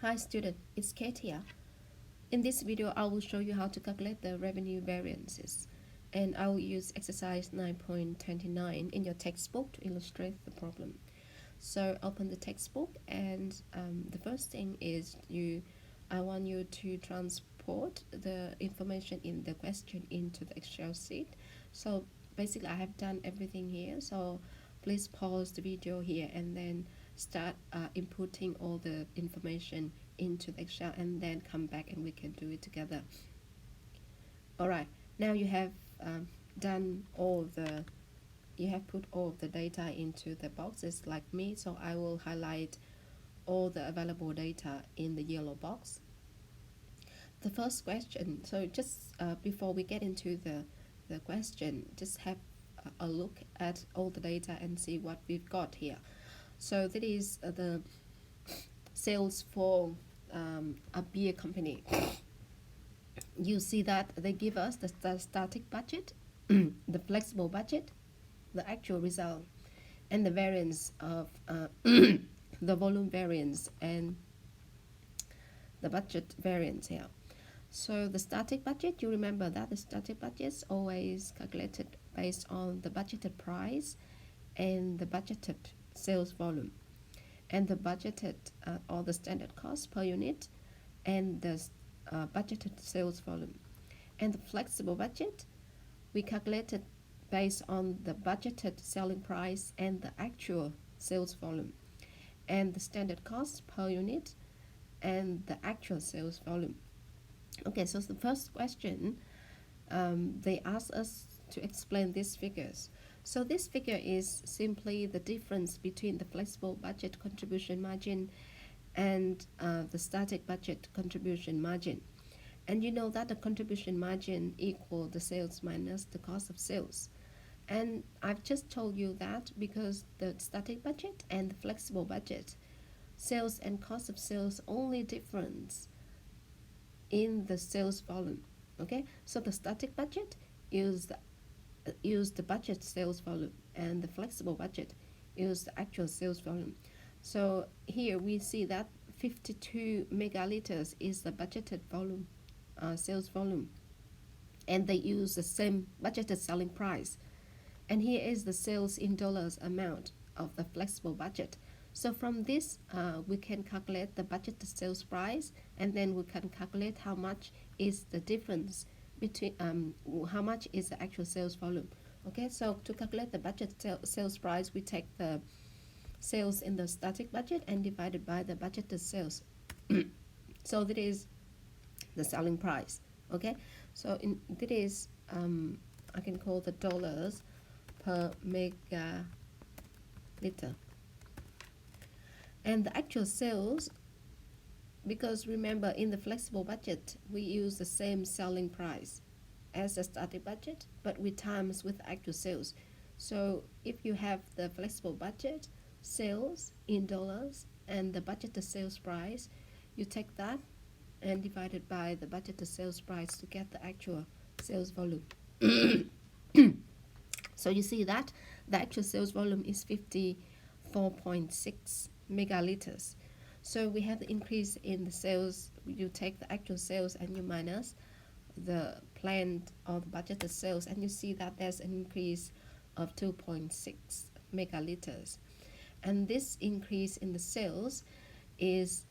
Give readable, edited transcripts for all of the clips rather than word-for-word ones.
Hi student, it's Kate here. In this video, I will show you how to calculate the revenue variances, and I will use exercise 9.29 in your textbook to illustrate the problem. So open the textbook, and the first thing is I want you to transport the information in the question into the Excel sheet. So basically I have done everything here, so please pause the video here and then start inputting all the information into the Excel, and then come back and we can do it together. Alright, now you have done you have put all of the data into the boxes like me, so I will highlight all the available data in the yellow box. The first question, so just before we get into the question, just have a look at all the data and see what we've got here. So that is the sales for a beer company. You see that they give us the static budget, the flexible budget, the actual result, and the variance of the volume variance and the budget variance here. So the static budget, you remember that the static budget is always calculated based on the budgeted price and the budgeted sales volume, and the budgeted or the standard cost per unit and the budgeted sales volume. And the flexible budget, we calculated based on the budgeted selling price and the actual sales volume, and the standard cost per unit and the actual sales volume. Okay, so the first question, they asked us to explain these figures. So this figure is simply the difference between the flexible budget contribution margin and the static budget contribution margin. And you know that the contribution margin equals the sales minus the cost of sales. And I've just told you that because the static budget and the flexible budget, sales and cost of sales only difference in the sales volume. Okay, so the static budget use the budget sales volume, and the flexible budget use the actual sales volume. So here we see that 52 megaliters is the budgeted volume, sales volume, and they use the same budgeted selling price. And here is the sales in dollars amount of the flexible budget. So from this, we can calculate the budgeted sales price, and then we can calculate how much is the difference between how much is the actual sales volume. Okay, so to calculate the budget sales price, we take the sales in the static budget and divide it by the budgeted sales. So that is the selling price. Okay, so that is I can call the dollars per megaliter. And the actual sales, because remember in the flexible budget we use the same selling price as the static budget, but we times with actual sales. So if you have the flexible budget sales in dollars and the budgeted sales price, you take that and divide it by the budgeted sales price to get the actual sales volume. So you see that the actual sales volume is 54.6 megaliters. So we have the increase in the sales. You take the actual sales and you minus the planned or the budgeted sales, and you see that there's an increase of 2.6 megaliters. And this increase in the sales is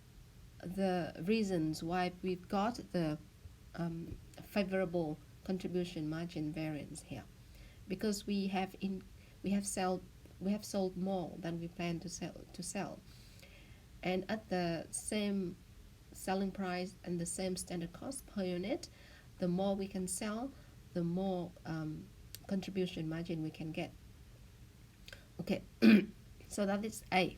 the reasons why we've got the favorable contribution margin variance here, because we have sold more than we plan to sell, and at the same selling price and the same standard cost per unit, the more we can sell, the more contribution margin we can get. Okay, so that is A.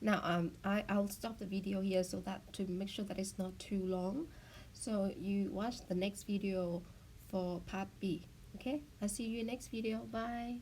Now I'll stop the video here so that to make sure that it's not too long. So you watch the next video for part B. Okay, I'll see you in next video. Bye.